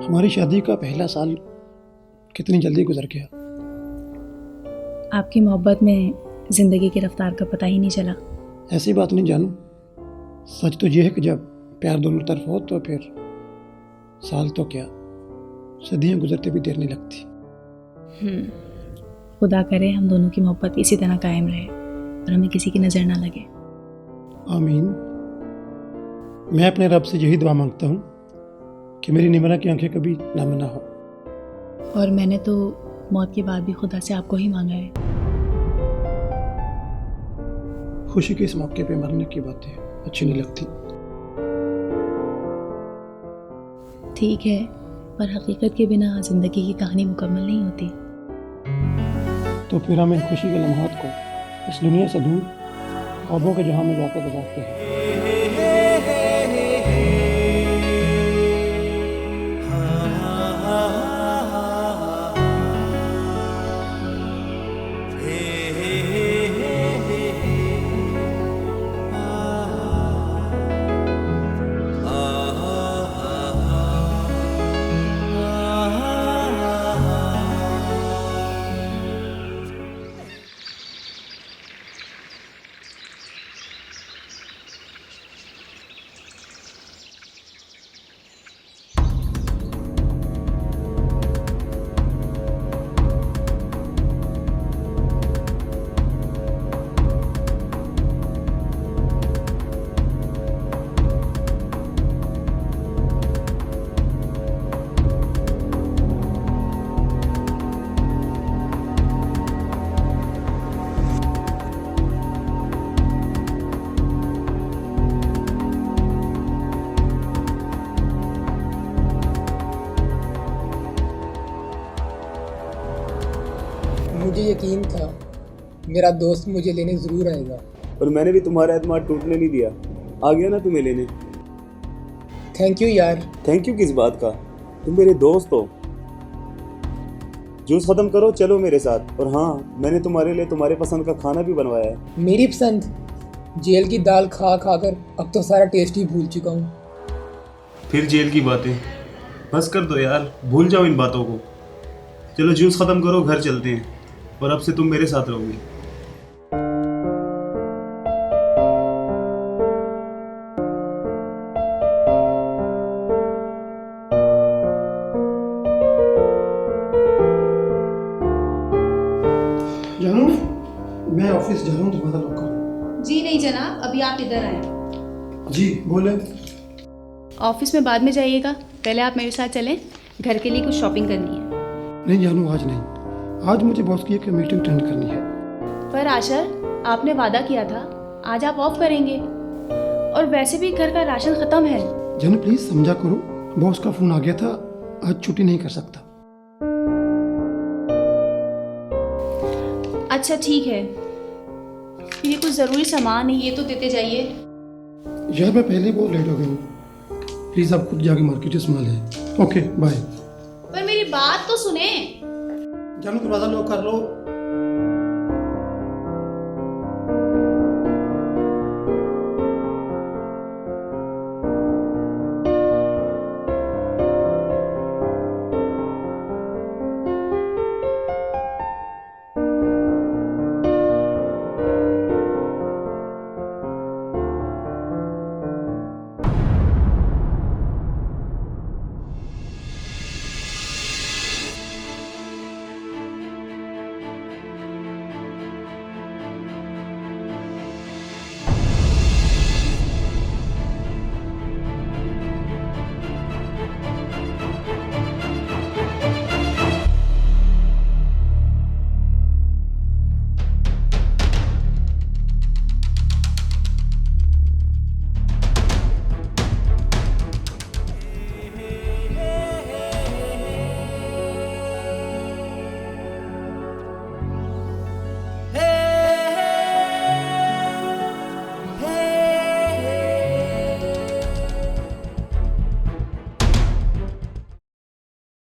हमारी शादी का पहला साल कितनी जल्दी गुजर गया। आपकी मोहब्बत में ज़िंदगी की रफ्तार का पता ही नहीं चला। ऐसी बात नहीं जानू, सच तो ये है कि जब प्यार दोनों तरफ हो तो फिर साल तो क्या, सदियां गुजरते भी देर नहीं लगती। खुदा करे हम दोनों की मोहब्बत इसी तरह कायम रहे और हमें किसी की नज़र ना लगे। आमीन। मैं अपने रब से यही दुआ मांगता हूँ कि मेरी निमरा की आंखें कभी नम ना हो। और मैंने तो मौत के बाद भी खुदा से आपको ही मांगा है। खुशी के इस मौके पे मरने की बातें अच्छी नहीं लगती। ठीक है, पर हकीकत के बिना ज़िंदगी की कहानी मुकम्मल नहीं होती। तो फिर हम इन खुशी के लम्हात को इस दुनिया से दूर ख्वाबों के जहां में जाकर गुजारते हैं। मुझे यकीन था मेरा दोस्त मुझे लेने ज़रूर आएगा। और मैंने भी तुम्हारा एतमाद टूटने नहीं दिया। आ गया ना तुम्हें लेने। थैंक यू यार। थैंक यू किस बात का, तुम मेरे दोस्त हो। जूस ख़त्म करो, चलो मेरे साथ। और हाँ, मैंने तुम्हारे लिए तुम्हारे पसंद का खाना भी बनवाया है। मेरी पसंद? जेल की दाल खा खा कर अब तो सारा टेस्ट ही भूल चुका हूँ। फिर जेल की बातें बस कर दो यार, भूल जाओ इन बातों को। चलो जूस ख़त्म करो, घर चलते हैं। और अब से तुम मेरे साथ रहोगी। जानू, मैं ऑफिस जा रहा हूँ, दरवाजा लॉक करो। जी नहीं जनाब, अभी आप इधर आए। जी बोले। ऑफिस में बाद में जाइएगा, पहले आप मेरे साथ चलें, घर के लिए कुछ शॉपिंग करनी है। नहीं जानू, आज नहीं। आज मुझे बॉस की एक मीटिंग अटेंड करनी है। पर आशर, आपने वादा किया था आज आप ऑफ करेंगे, और वैसे भी घर का राशन ख़त्म है। जानू प्लीज समझा करो, बॉस का फोन आ गया था, आज छुट्टी नहीं कर सकता। अच्छा ठीक है, ये कुछ ज़रूरी सामान है, ये तो देते जाइए। यार मैं पहले बहुत लेट हो गया हूँ, प्लीज आप खुद जाके मार्केट से सामान ले। Okay bye. पर मेरी बात तो सुने। जानू दरवाजा लॉक कर लो।